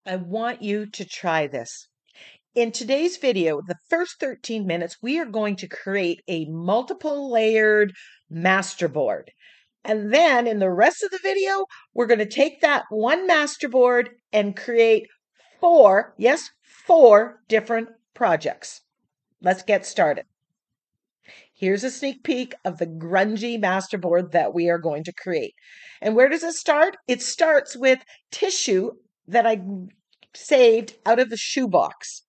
I want you to try this. In today's video, the first 13 minutes, we are going to create a multiple layered masterboard. And then in the rest of the video, we're going to take that one masterboard and create four different projects. Let's get started. Here's a sneak peek of the grungy masterboard that we are going to create. And where does it start? It starts with tissue that I saved out of the shoebox.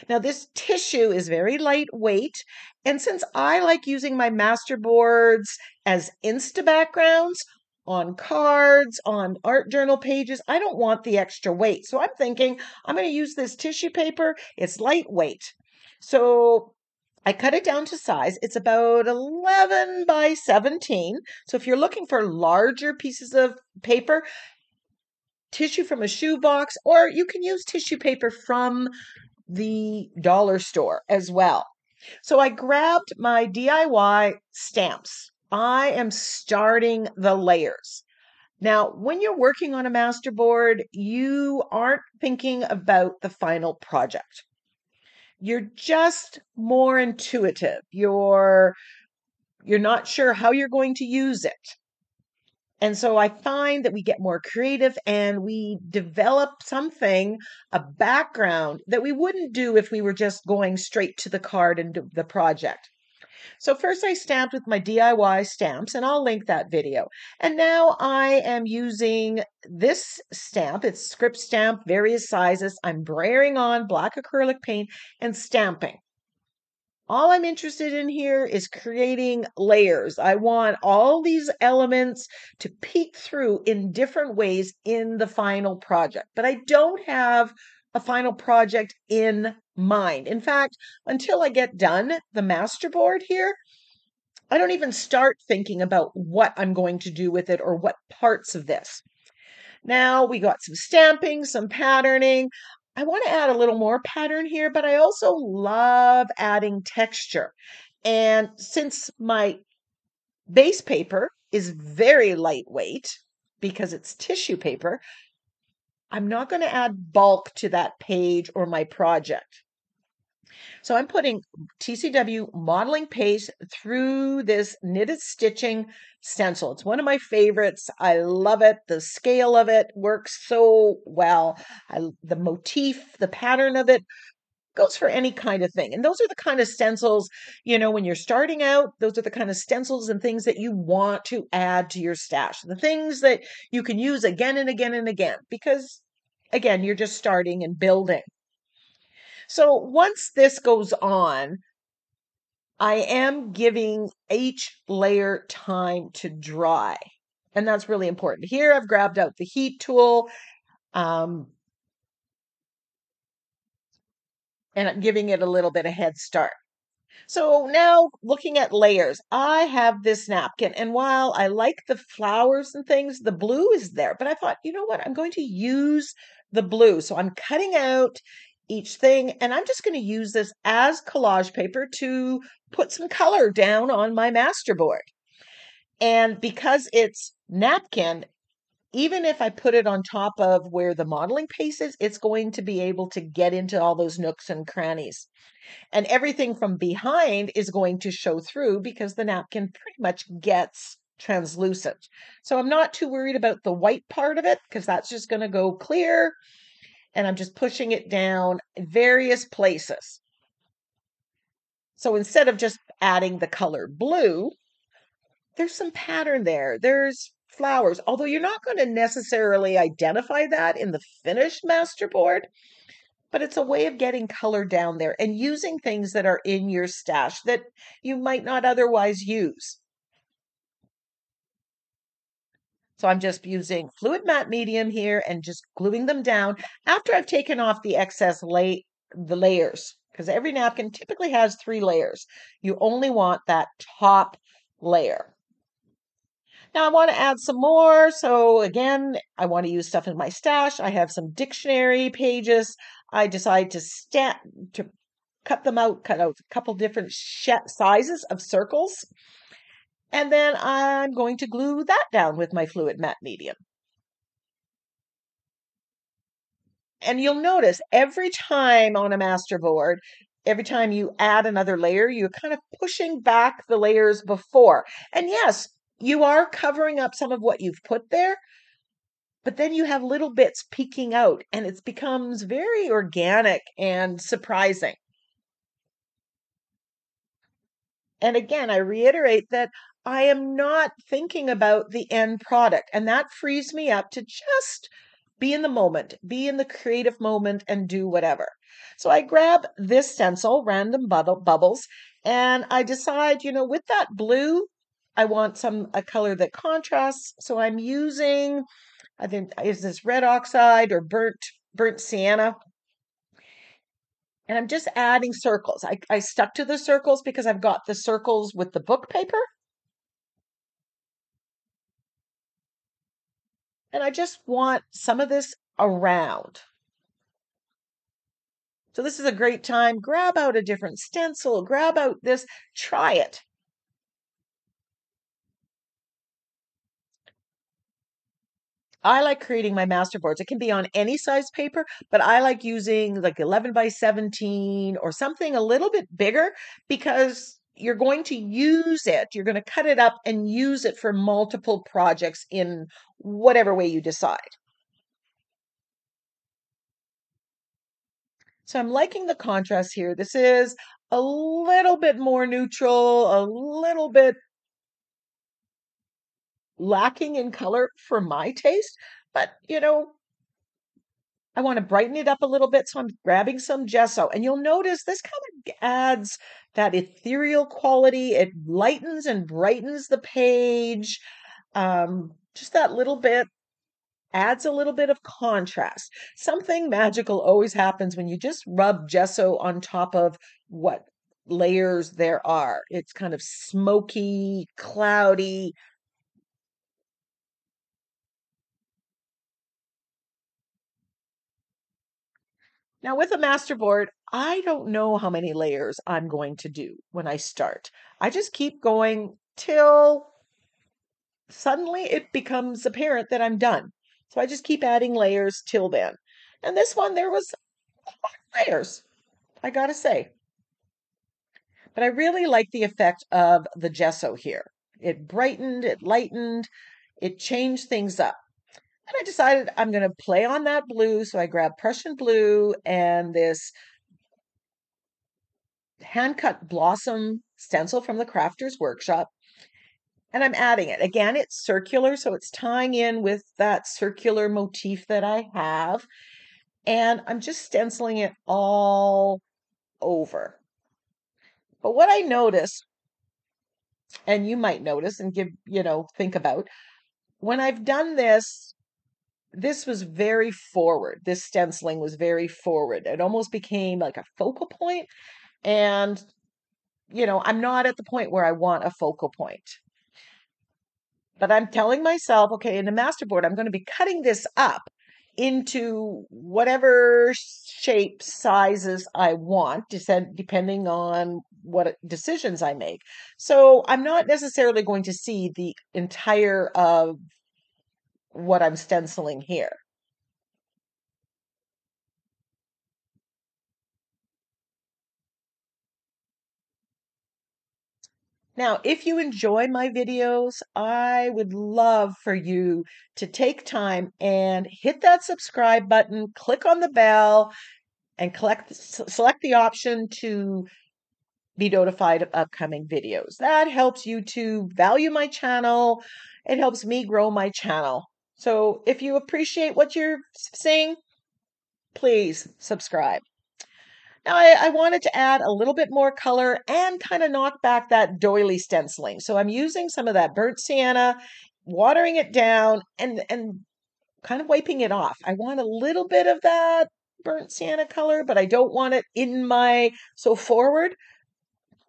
Now, this tissue is very lightweight. And since I like using my masterboards as Insta backgrounds on cards, on art journal pages, I don't want the extra weight. So I'm thinking I'm going to use this tissue paper. It's lightweight. So I cut it down to size. It's about 11 by 17. So if you're looking for larger pieces of paper, tissue from a shoebox, or you can use tissue paper from the dollar store as well. So I grabbed my DIY stamps. I am starting the layers. Now, when you're working on a masterboard, you aren't thinking about the final project. You're just more intuitive. You're not sure how you're going to use it. And so I find that we get more creative and we develop something, a background that we wouldn't do if we were just going straight to the card and do the project. So first I stamped with my DIY stamps, and I'll link that video. And now I am using this stamp. It's script stamp, various sizes. I'm brayering on black acrylic paint and stamping. All I'm interested in here is creating layers. I want all these elements to peek through in different ways in the final project, but I don't have a final project in mind. In fact, until I get done the masterboard here, I don't even start thinking about what I'm going to do with it or what parts of this. Now we got some stamping, some patterning. I want to add a little more pattern here, but I also love adding texture. And since my base paper is very lightweight because it's tissue paper, I'm not going to add bulk to that page or my project. So I'm putting TCW modeling paste through this knitted stitching stencil. It's one of my favorites. I love it. The scale of it works so well. The motif, the pattern of it goes for any kind of thing. And those are the kind of stencils, when you're starting out, those are the kind of stencils and things that you want to add to your stash. The things that you can use again and again and again, because again, you're just starting and building. So once this goes on, I am giving each layer time to dry. And that's really important. Here I've grabbed out the heat tool and I'm giving it a little bit of head start. So now looking at layers, I have this napkin. And while I like the flowers and things, the blue is there. But I thought, you know what? I'm going to use the blue. So I'm cutting out each thing, and I'm just going to use this as collage paper to put some color down on my masterboard. And because it's napkin, even if I put it on top of where the modeling paste is, it's going to be able to get into all those nooks and crannies. And everything from behind is going to show through because the napkin pretty much gets translucent. So I'm not too worried about the white part of it because that's just going to go clear. And I'm just pushing it down in various places. So instead of just adding the color blue, there's some pattern there. There's flowers, although you're not going to necessarily identify that in the finished masterboard, but it's a way of getting color down there and using things that are in your stash that you might not otherwise use. So I'm just using fluid matte medium here and just gluing them down after I've taken off the excess the layers, because every napkin typically has 3 layers. You only want that top layer. Now I want to add some more. So again, I want to use stuff in my stash. I have some dictionary pages. I decide to cut out a couple different sizes of circles. And then I'm going to glue that down with my fluid matte medium. And you'll notice every time on a masterboard, every time you add another layer, you're kind of pushing back the layers before. And yes, you are covering up some of what you've put there, but then you have little bits peeking out and it becomes very organic and surprising. And again, I reiterate that I am not thinking about the end product, and that frees me up to just be in the moment, be in the creative moment, and do whatever. So I grab this stencil, random bubbles, and I decide, with that blue, I want a color that contrasts. So I'm using, I think, is this red oxide or burnt sienna? And I'm just adding circles. I stuck to the circles because I've got the circles with the book paper. And I just want some of this around. So this is a great time. Grab out a different stencil, grab out this, try it. I like creating my masterboards. It can be on any size paper, but I like using like 11 by 17 or something a little bit bigger because you're going to use it. You're going to cut it up and use it for multiple projects in whatever way you decide. So I'm liking the contrast here. This is a little bit more neutral, a little bit lacking in color for my taste, but I want to brighten it up a little bit, so I'm grabbing some gesso. And you'll notice this kind of adds that ethereal quality. It lightens and brightens the page. Just that little bit adds a little bit of contrast. Something magical always happens when you just rub gesso on top of what layers there are. It's kind of smoky, cloudy. Now, with a masterboard, I don't know how many layers I'm going to do when I start. I just keep going till suddenly it becomes apparent that I'm done. So I just keep adding layers till then. And this one, there was layers, I gotta say. But I really like the effect of the gesso here. It brightened, it lightened, it changed things up. And I decided I'm going to play on that blue. So I grabbed Prussian blue and this hand cut blossom stencil from the Crafter's Workshop. And I'm adding it. Again, it's circular, so it's tying in with that circular motif that I have. And I'm just stenciling it all over. But what I notice, and you might notice and think about, when I've done this, this was very forward. This stenciling was very forward. It almost became like a focal point. And, I'm not at the point where I want a focal point. But I'm telling myself, okay, in the masterboard, I'm going to be cutting this up into whatever shape, sizes I want, depending on what decisions I make. So I'm not necessarily going to see the entire of what I'm stenciling here. Now, if you enjoy my videos, I would love for you to take time and hit that subscribe button, click on the bell, and select the option to be notified of upcoming videos. That helps you to value my channel. It helps me grow my channel. So if you appreciate what you're seeing, please subscribe. Now, I wanted to add a little bit more color and kind of knock back that doily stenciling. So I'm using some of that burnt sienna, watering it down, and kind of wiping it off. I want a little bit of that burnt sienna color, but I don't want it so forward.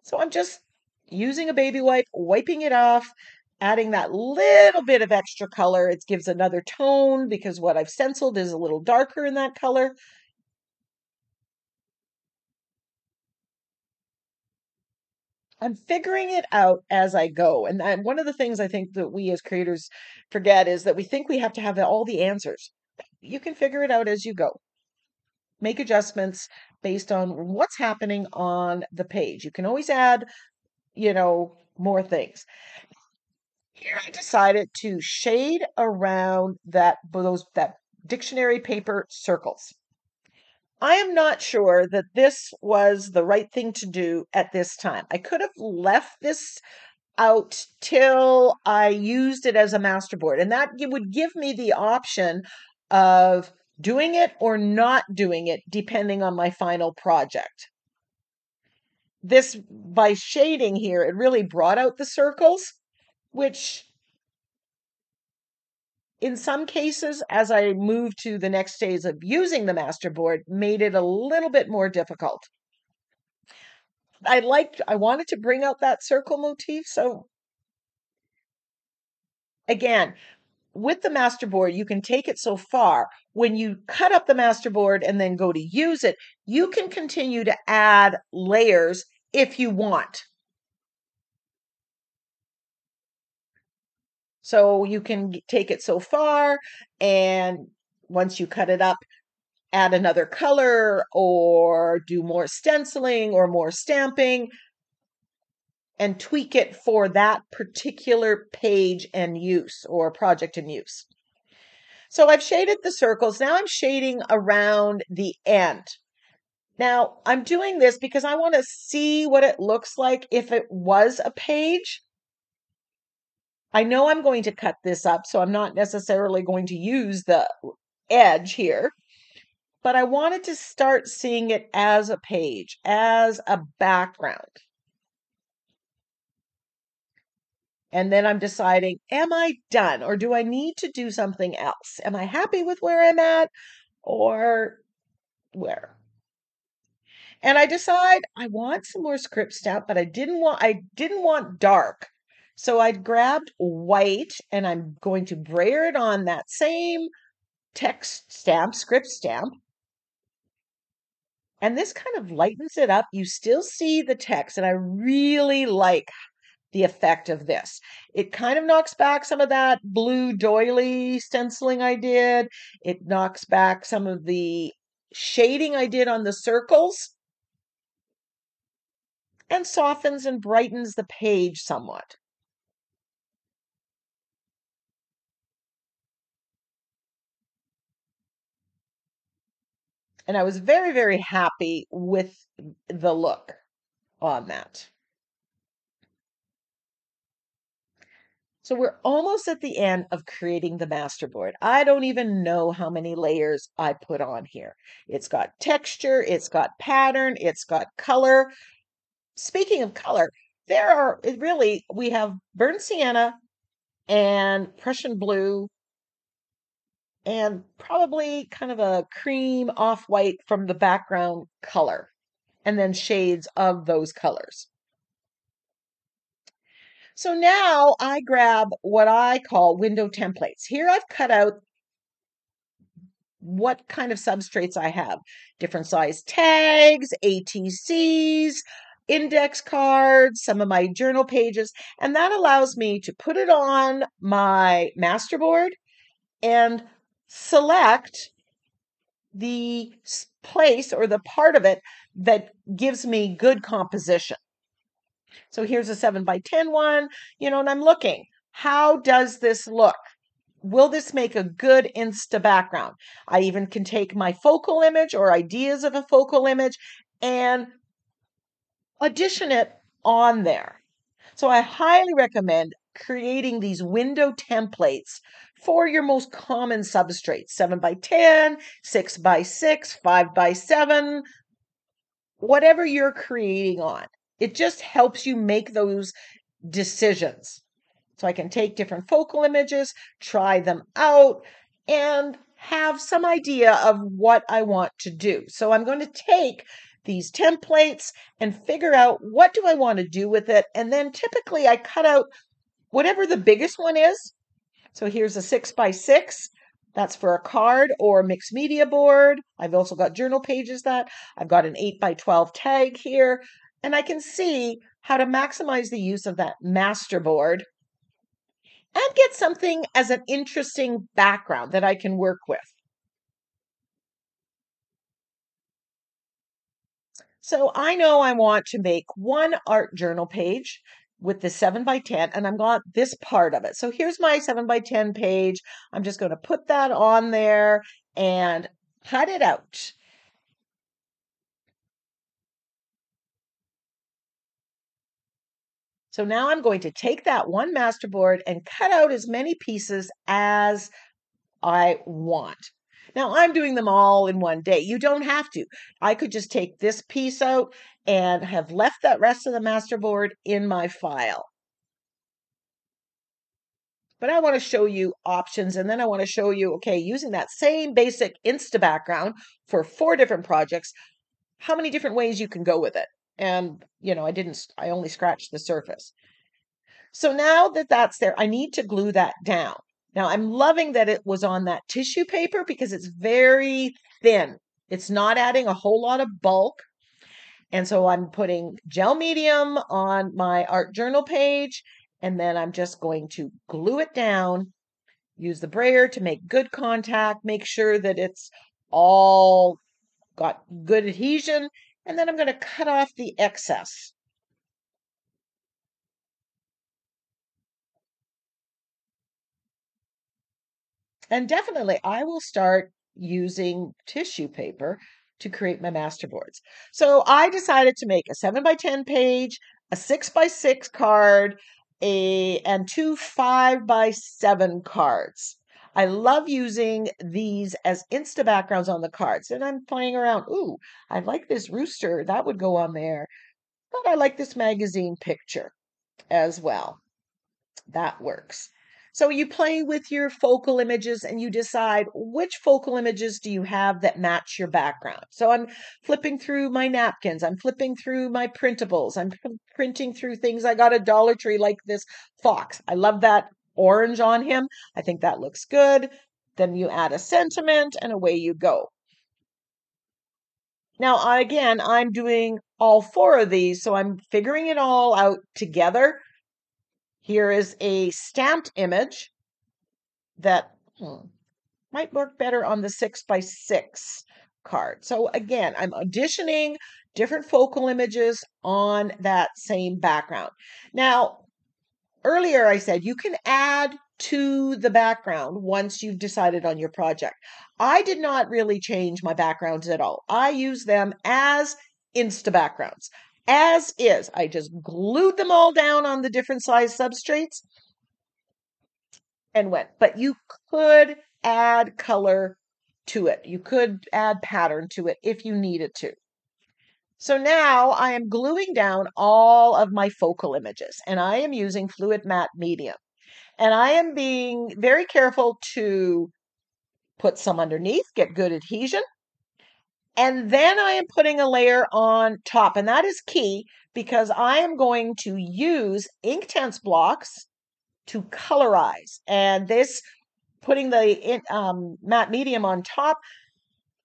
So I'm just using a baby wipe, wiping it off, adding that little bit of extra color. It gives another tone because what I've stenciled is a little darker in that color. I'm figuring it out as I go. And one of the things I think that we as creators forget is that we think we have to have all the answers. You can figure it out as you go. make adjustments based on what's happening on the page. You can always add, more things. Here I decided to shade around that dictionary paper circles. I am not sure that this was the right thing to do at this time. I could have left this out till I used it as a masterboard, and that would give me the option of doing it or not doing it depending on my final project. This, by shading here, it really brought out the circles, which in some cases, as I moved to the next phase of using the masterboard, made it a little bit more difficult. I wanted to bring out that circle motif. So again, with the masterboard, you can take it so far. When you cut up the masterboard and then go to use it, you can continue to add layers if you want. So you can take it so far, and once you cut it up, add another color or do more stenciling or more stamping and tweak it for that particular page and use or project and use. So I've shaded the circles. Now I'm shading around the end. Now I'm doing this because I want to see what it looks like if it was a page. I know I'm going to cut this up, so I'm not necessarily going to use the edge here, but I wanted to start seeing it as a page, as a background. And then I'm deciding, am I done or do I need to do something else? Am I happy with where I'm at or where? And I decide I want some more script stamp, but I didn't want dark. So I grabbed white and I'm going to brayer it on that same text stamp, script stamp. And this kind of lightens it up. You still see the text, and I really like the effect of this. It kind of knocks back some of that blue doily stenciling I did. It knocks back some of the shading I did on the circles and softens and brightens the page somewhat. And I was very, very happy with the look on that. So we're almost at the end of creating the masterboard. I don't even know how many layers I put on here. It's got texture, it's got pattern, it's got color. Speaking of color, we have burnt sienna and Prussian blue and probably kind of a cream off-white from the background color, and then shades of those colors. So now I grab what I call window templates. Here I've cut out what kind of substrates I have. Different size tags, ATCs, index cards, some of my journal pages, and that allows me to put it on my masterboard and select the place or the part of it that gives me good composition. So here's a 7x10 one, and I'm looking, how does this look? Will this make a good Insta background? I even can take my focal image or ideas of a focal image and audition it on there. So I highly recommend creating these window templates for your most common substrates, 7x10, 6x6, 5x7, whatever you're creating on. It just helps you make those decisions. So I can take different focal images, try them out, and have some idea of what I want to do. So I'm going to take these templates and figure out what do I want to do with it. And then typically I cut out whatever the biggest one is. So here's a 6x6. That's for a card or mixed media board. I've also got journal pages I've got an 8x12 tag here. And I can see how to maximize the use of that masterboard and get something as an interesting background that I can work with. So I know I want to make one art journal page with the 7 by 10, and I'm got this part of it. So here's my 7 by 10 page. I'm just going to put that on there and cut it out. So now I'm going to take that one masterboard and cut out as many pieces as I want. Now I'm doing them all in one day. You don't have to. I could just take this piece out and have left that rest of the masterboard in my file. But I want to show you options, and then I want to show you, okay, using that same basic Insta background for 4 different projects, how many different ways you can go with it. And, I only scratched the surface. So now that that's there, I need to glue that down. Now I'm loving that it was on that tissue paper because it's very thin. It's not adding a whole lot of bulk. And so I'm putting gel medium on my art journal page, and then I'm just going to glue it down, use the brayer to make good contact, make sure that it's all got good adhesion, and then I'm going to cut off the excess. And definitely, I will start using tissue paper to create my masterboards. So I decided to make a 7 by 10 page, a 6 by 6 card, and 2 5 by 7 cards. I love using these as Insta backgrounds on the cards. And I'm playing around. Ooh, I like this rooster. That would go on there. But I like this magazine picture as well. That works. So you play with your focal images and you decide which focal images do you have that match your background. So I'm flipping through my napkins, I'm flipping through my printables, I'm printing through things. I got a Dollar Tree like this fox. I love that orange on him. I think that looks good. Then you add a sentiment and away you go. Now, again, I'm doing all 4 of these, so I'm figuring it all out together. Here is a stamped image that might work better on the 6 by 6 card. So again, I'm auditioning different focal images on that same background. Now, earlier I said you can add to the background once you've decided on your project. I did not really change my backgrounds at all. I use them as Insta backgrounds. As is, I just glued them all down on the different size substrates and went. But you could add color to it. You could add pattern to it if you needed to. So now I am gluing down all of my focal images, and I am using fluid matte medium. And I am being very careful to put some underneath, get good adhesion. And then I am putting a layer on top, and that is key because I am going to use Inktense blocks to colorize. And this, putting the matte medium on top,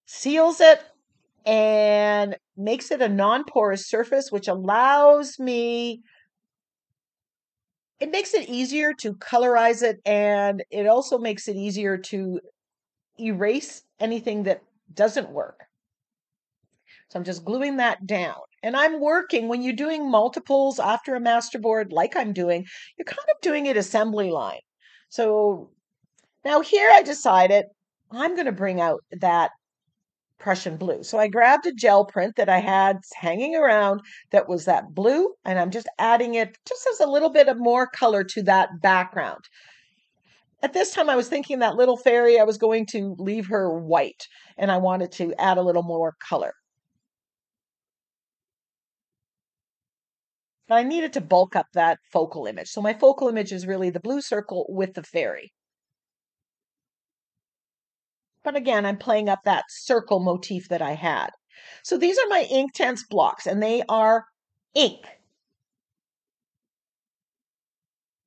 seals it and makes it a non-porous surface, which allows me, it makes it easier to colorize it, and it also makes it easier to erase anything that doesn't work. So I'm just gluing that down. And I'm working, when you're doing multiples after a masterboard like I'm doing, you're kind of doing it assembly line. So now here I decided I'm going to bring out that Prussian blue. So I grabbed a gel print that I had hanging around that was that blue, and I'm just adding it just as a little bit of more color to that background. At this time, I was thinking that little fairy, I was going to leave her white, and I wanted to add a little more color. I needed to bulk up that focal image. So my focal image is really the blue circle with the fairy. But again, I'm playing up that circle motif that I had. So these are my Inktense blocks, and they are ink.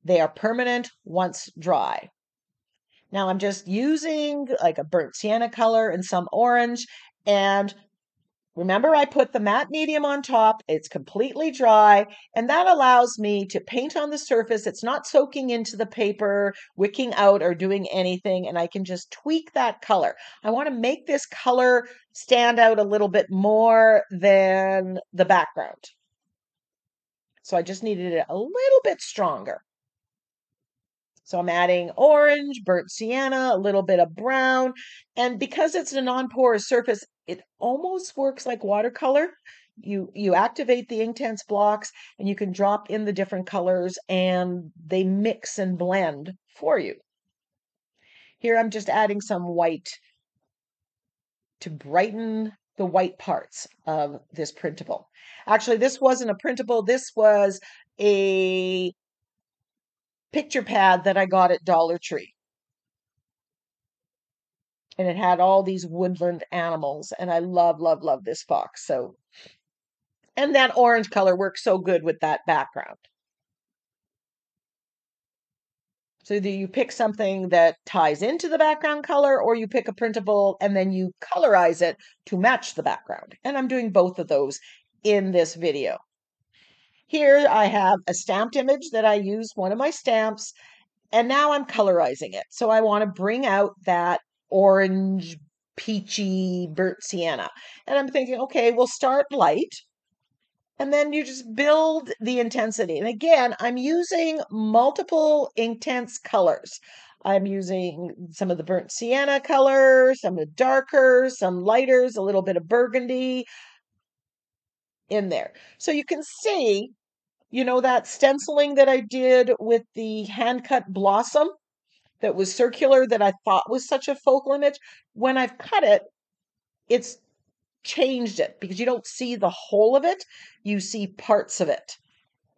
They are permanent once dry. Now I'm just using like a burnt sienna color and some orange, and Remember, I put the matte medium on top. It's completely dry, and that allows me to paint on the surface. It's not soaking into the paper, wicking out, or doing anything, and I can just tweak that color. I want to make this color stand out a little bit more than the background. So I just needed it a little bit stronger. So I'm adding orange, burnt sienna, a little bit of brown. And because it's a non-porous surface, it almost works like watercolor. You activate the Inktense blocks and you can drop in the different colors and they mix and blend for you. Here I'm just adding some white to brighten the white parts of this printable. Actually, this wasn't a printable. This was a picture pad that I got at Dollar Tree. And it had all these woodland animals. And I love, love, love this box. So, and that orange color works so good with that background. So either you pick something that ties into the background color or you pick a printable and then you colorize it to match the background. And I'm doing both of those in this video. Here I have a stamped image that I used, one of my stamps, and now I'm colorizing it. So I want to bring out that orange, peachy, burnt sienna. And I'm thinking, okay, we'll start light. And then you just build the intensity. And again, I'm using multiple Inktense colors. I'm using some of the burnt sienna color, some of the darker, some lighters, a little bit of burgundy in there. So you can see, you know, that stenciling that I did with the hand-cut blossom that was circular that I thought was such a focal image. When I've cut it, it's changed it because you don't see the whole of it, you see parts of it,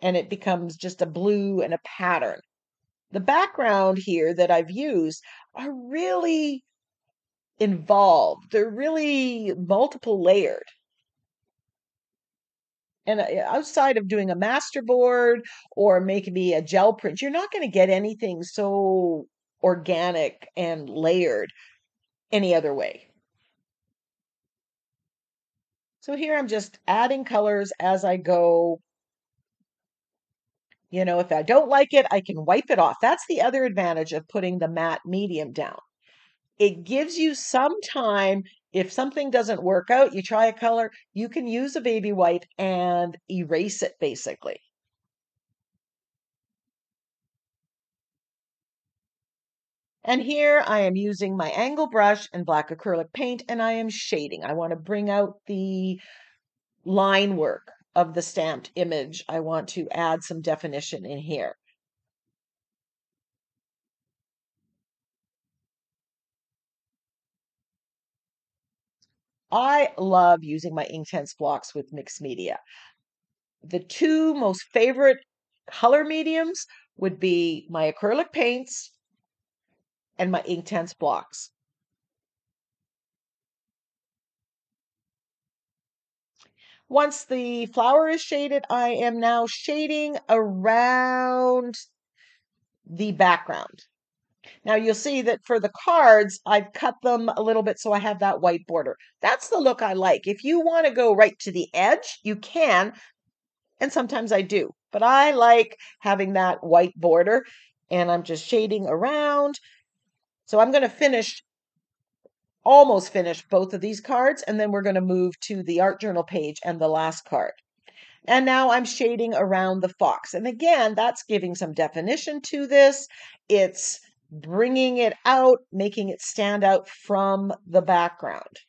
and it becomes just a blue and a pattern. The background here that I've used are really involved. They're really multiple layered. And outside of doing a masterboard or maybe a gel print, you're not going to get anything so organic and layered any other way. So here I'm just adding colors as I go. You know, if I don't like it, I can wipe it off. That's the other advantage of putting the matte medium down. It gives you some time. If something doesn't work out, you try a color, you can use a baby wipe and erase it basically. And here I am using my angle brush and black acrylic paint and I am shading. I want to bring out the line work of the stamped image. I want to add some definition in here. I love using my Inktense blocks with mixed media. The two most favorite color mediums would be my acrylic paints and my Inktense blocks. Once the flower is shaded, I am now shading around the background. Now you'll see that for the cards, I've cut them a little bit so I have that white border. That's the look I like. If you want to go right to the edge, you can, and sometimes I do. But I like having that white border, and I'm just shading around. So I'm going to almost finish both of these cards, and then we're going to move to the art journal page and the last card. And now I'm shading around the fox. And again, that's giving some definition to this. It's bringing it out, making it stand out from the background.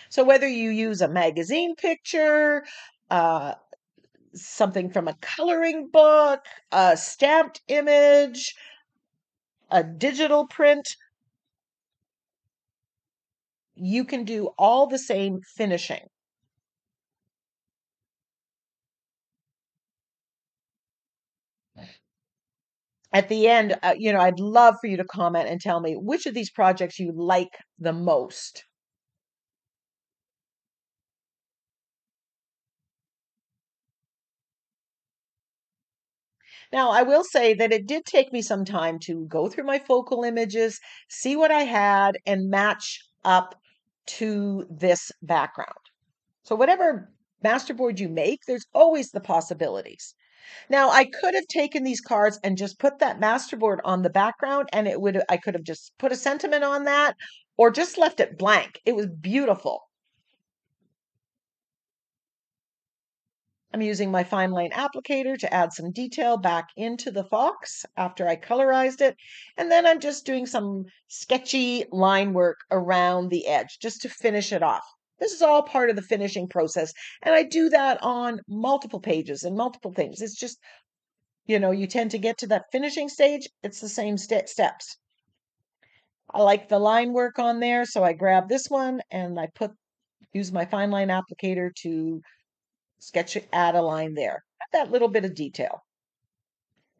So whether you use a magazine picture, something from a coloring book, a stamped image, a digital print, you can do all the same finishing. At the end, you know, I'd love for you to comment and tell me which of these projects you like the most. Now, I will say that it did take me some time to go through my focal images, see what I had, and match up to this background. So whatever masterboard you make, there's always the possibilities. Now, I could have taken these cards and just put that masterboard on the background, and I could have just put a sentiment on that or just left it blank. It was beautiful. I'm using my fine line applicator to add some detail back into the fox after I colorized it. And then I'm just doing some sketchy line work around the edge just to finish it off. This is all part of the finishing process. And I do that on multiple pages and multiple things. It's just, you tend to get to that finishing stage. It's the same steps. I like the line work on there. So I grab this one and I use my fine line applicator to add a line there. That little bit of detail.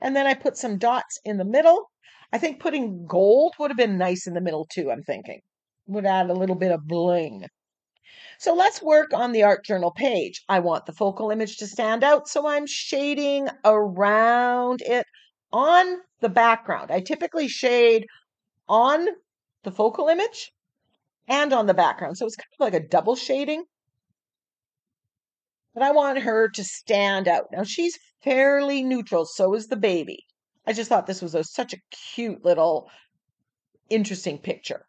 And then I put some dots in the middle. I think putting gold would have been nice in the middle too, I'm thinking. Would add a little bit of bling. So let's work on the art journal page. I want the focal image to stand out, so I'm shading around it on the background. I typically shade on the focal image and on the background. So it's kind of like a double shading. But I want her to stand out. Now she's fairly neutral, so is the baby. I just thought this was such a cute little interesting picture.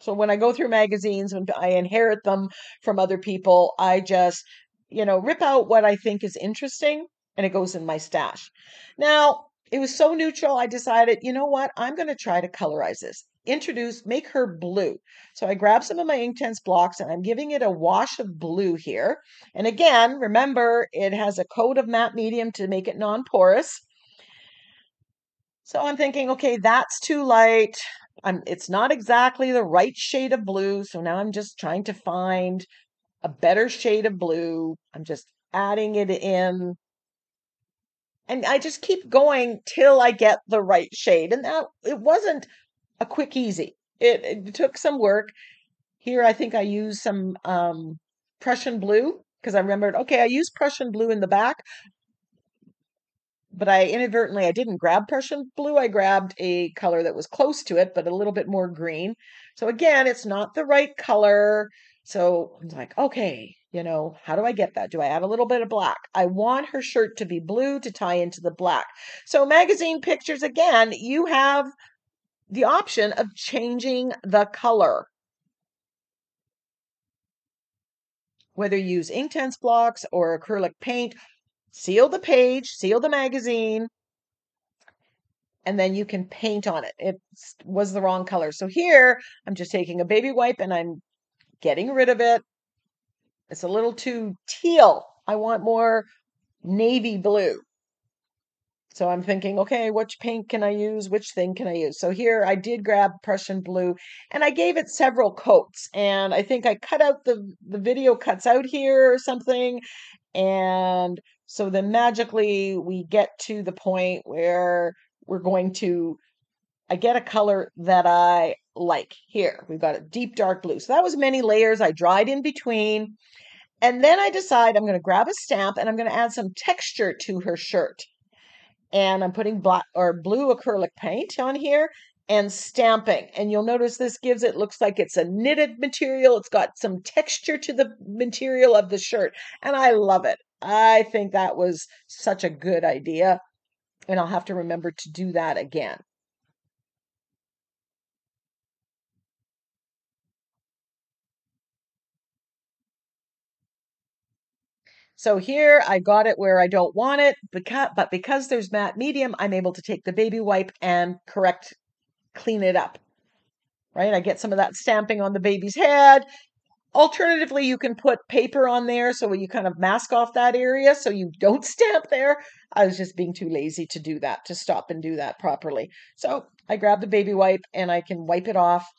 So when I go through magazines, when I inherit them from other people, I just, rip out what I think is interesting and it goes in my stash. Now, it was so neutral, I decided, you know what? I'm going to try to colorize this. Make her blue. So I grabbed some of my Inktense blocks and I'm giving it a wash of blue here. And again, remember, it has a coat of matte medium to make it non-porous. So I'm thinking, okay, that's too light. It's not exactly the right shade of blue. So now I'm just trying to find a better shade of blue. I'm just adding it in. And I just keep going till I get the right shade. And it wasn't a quick, easy. It took some work. Here, I think I used some Prussian blue because I remembered, okay, I used Prussian blue in the back, but I didn't grab Prussian blue. I grabbed a color that was close to it, but a little bit more green. So again, it's not the right color. So I'm like, okay, how do I get that? Do I add a little bit of black? I want her shirt to be blue to tie into the black. So magazine pictures, again, you have the option of changing the color. Whether you use Inktense blocks or acrylic paint, seal the page, seal the magazine, and then you can paint on it. It was the wrong color. So here, I'm just taking a baby wipe and I'm getting rid of it. It's a little too teal. I want more navy blue. So I'm thinking, okay, which paint can I use? Which thing can I use? So here I did grab Prussian blue and I gave it several coats. And I think I cut out the video cuts out here or something. And so then magically we get to the point where I get a color that I like. Here, we've got a deep dark blue. So that was many layers I dried in between. And then I decide I'm going to grab a stamp and I'm going to add some texture to her shirt. And I'm putting black or blue acrylic paint on here and stamping. And you'll notice this looks like it's a knitted material. It's got some texture to the material of the shirt. And I love it. I think that was such a good idea. And I'll have to remember to do that again. So here I got it where I don't want it, but because there's matte medium, I'm able to take the baby wipe and clean it up, right? I get some of that stamping on the baby's head. Alternatively, you can put paper on there so you kind of mask off that area so you don't stamp there. I was just being too lazy to do that, to stop and do that properly. So I grab the baby wipe and I can wipe it off.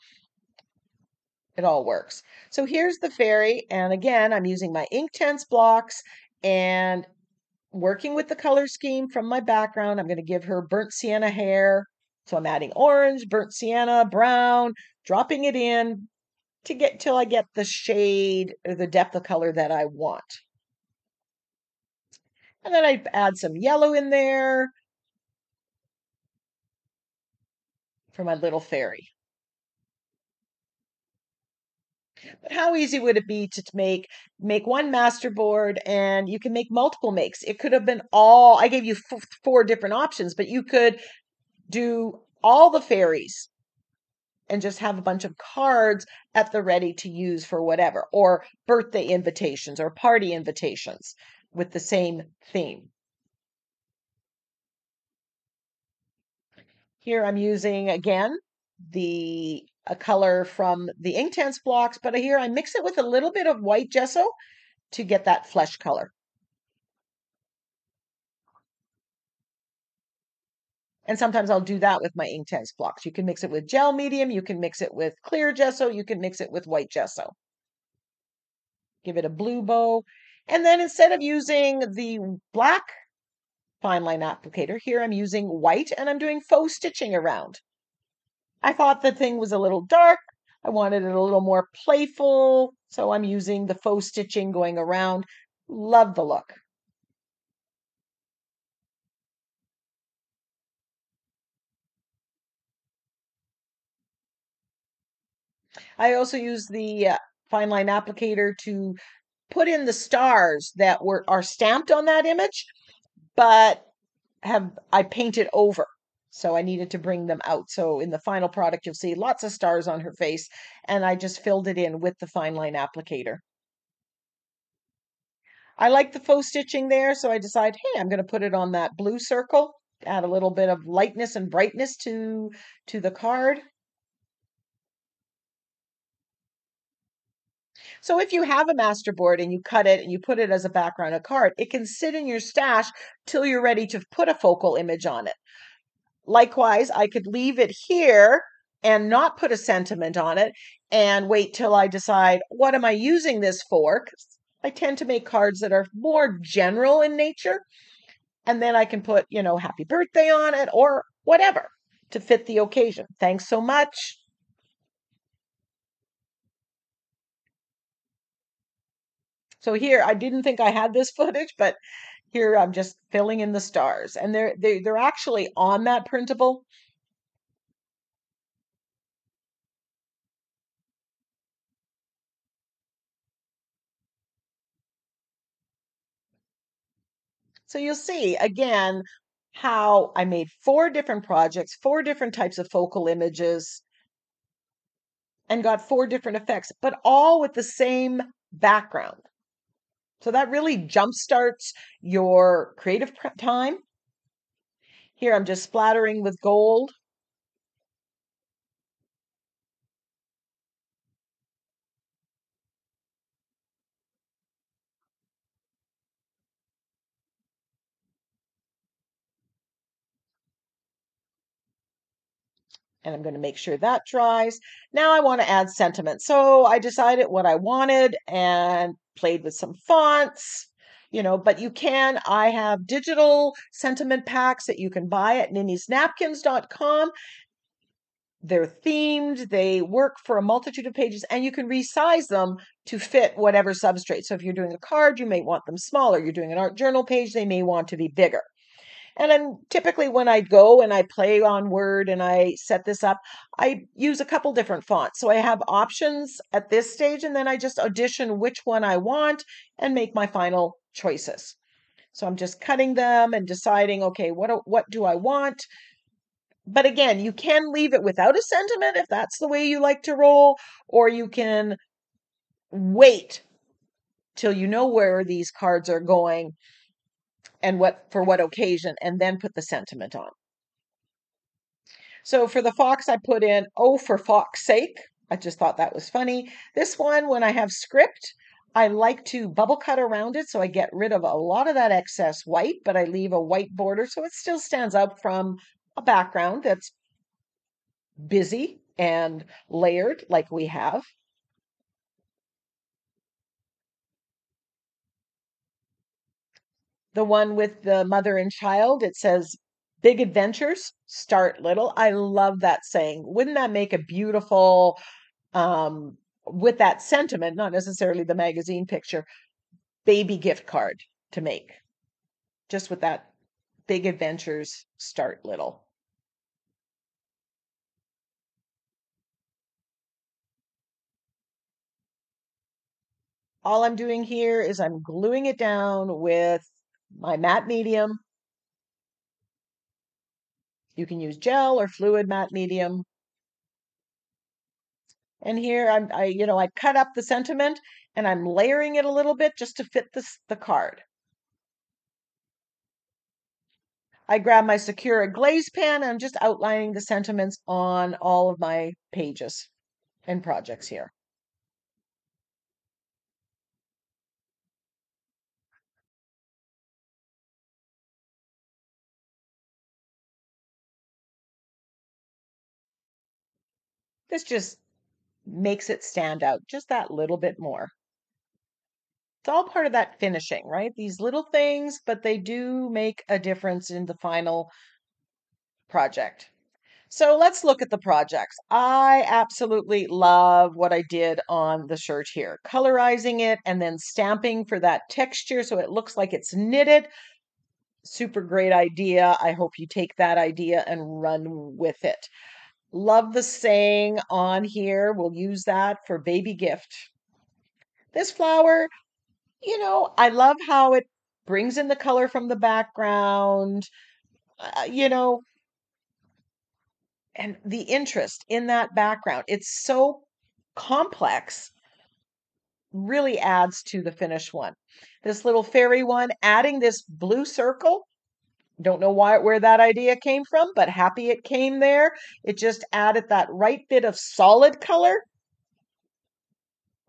It all works. So here's the fairy. And again, I'm using my Inktense blocks and working with the color scheme from my background. I'm going to give her burnt sienna hair. So I'm adding orange, burnt sienna, brown, dropping it in to get till I get the shade or the depth of color that I want. And then I add some yellow in there for my little fairy. But how easy would it be to make one masterboard, and you can make multiple makes? It could have been all, I gave you four different options, but you could do all the fairies and just have a bunch of cards at the ready to use for whatever, or birthday invitations or party invitations with the same theme. Here I'm using again the a color from the Inktense blocks, but here I mix it with a little bit of white gesso to get that flesh color. And sometimes I'll do that with my Inktense blocks. You can mix it with gel medium, you can mix it with clear gesso, you can mix it with white gesso. Give it a blue bow. And then instead of using the black fine line applicator, here I'm using white and I'm doing faux stitching around. I thought the thing was a little dark. I wanted it a little more playful, so I'm using the faux stitching going around. Love the look. I also use the fine line applicator to put in the stars that are stamped on that image, but I painted over. So I needed to bring them out. So in the final product, you'll see lots of stars on her face, and I just filled it in with the fine line applicator. I like the faux stitching there, so I decide, hey, I'm going to put it on that blue circle, add a little bit of lightness and brightness to the card. So if you have a masterboard and you cut it and you put it as a background of card, it can sit in your stash till you're ready to put a focal image on it. Likewise, I could leave it here and not put a sentiment on it and wait till I decide, what am I using this for? 'Cause I tend to make cards that are more general in nature. And then I can put, happy birthday on it or whatever to fit the occasion. Thanks so much. So here, I didn't think I had this footage, but here I'm just filling in the stars. And they're actually on that printable. So you'll see again how I made four different projects, four different types of focal images, and got four different effects, but all with the same background. So that really jumpstarts your creative time. Here I'm just splattering with gold. And I'm going to make sure that dries. Now I want to add sentiment. So I decided what I wanted and played with some fonts, but I have digital sentiment packs that you can buy at NINNYSNAPKINS.com. They're themed, they work for a multitude of pages, and you can resize them to fit whatever substrate. So if you're doing a card, you may want them smaller. You're doing an art journal page, they may want to be bigger. And then typically when I go and I play on Word and I set this up, I use a couple different fonts. So I have options at this stage, and then I just audition which one I want and make my final choices. So I'm just cutting them and deciding, okay, what do I want? But again, you can leave it without a sentiment if that's the way you like to roll, or you can wait till you know where these cards are going and what occasion, and then put the sentiment on. So for the fox, I put in, oh, for fox's sake. I just thought that was funny. This one, when I have script, I like to bubble cut around it so I get rid of a lot of that excess white, but I leave a white border so it still stands out from a background that's busy and layered like we have. The one with the mother and child, it says, big adventures start little. I love that saying. Wouldn't that make a beautiful, with that sentiment, not necessarily the magazine picture, baby gift card to make? just with that big adventures start little. All I'm doing here is I'm gluing it down with my matte medium. You can use gel or fluid matte medium. And here I cut up the sentiment and I'm layering it a little bit just to fit the card. I grab my Sakura glaze pen and I'm just outlining the sentiments on all of my pages and projects here. This just makes it stand out just that little bit more. It's all part of that finishing, right? These little things, but they do make a difference in the final project. So let's look at the projects. I absolutely love what I did on the shirt here, colorizing it and then stamping for that texture so it looks like it's knitted. Super great idea. I hope you take that idea and run with it. Love the saying on here. We'll use that for baby gift. This flower, I love how it brings in the color from the background, uh, you know, and the interest in that background. It's so complex, really adds to the finished one. This little fairy one, adding this blue circle. Don't know where that idea came from, but happy it came there. It just added that right bit of solid color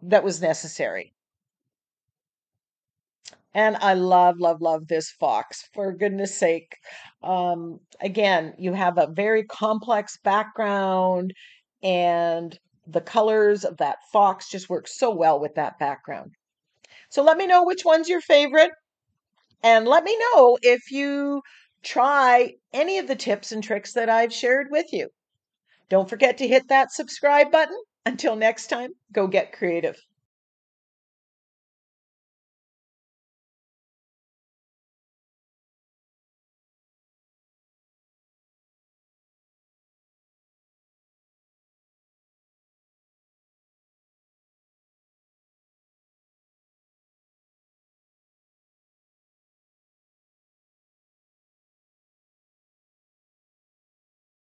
that was necessary. And I love, love, love this fox, for goodness sake. Again, you have a very complex background, and the colors of that fox just work so well with that background. So let me know which one's your favorite, and let me know if you try any of the tips and tricks that I've shared with you. Don't forget to hit that subscribe button. Until next time, go get creative.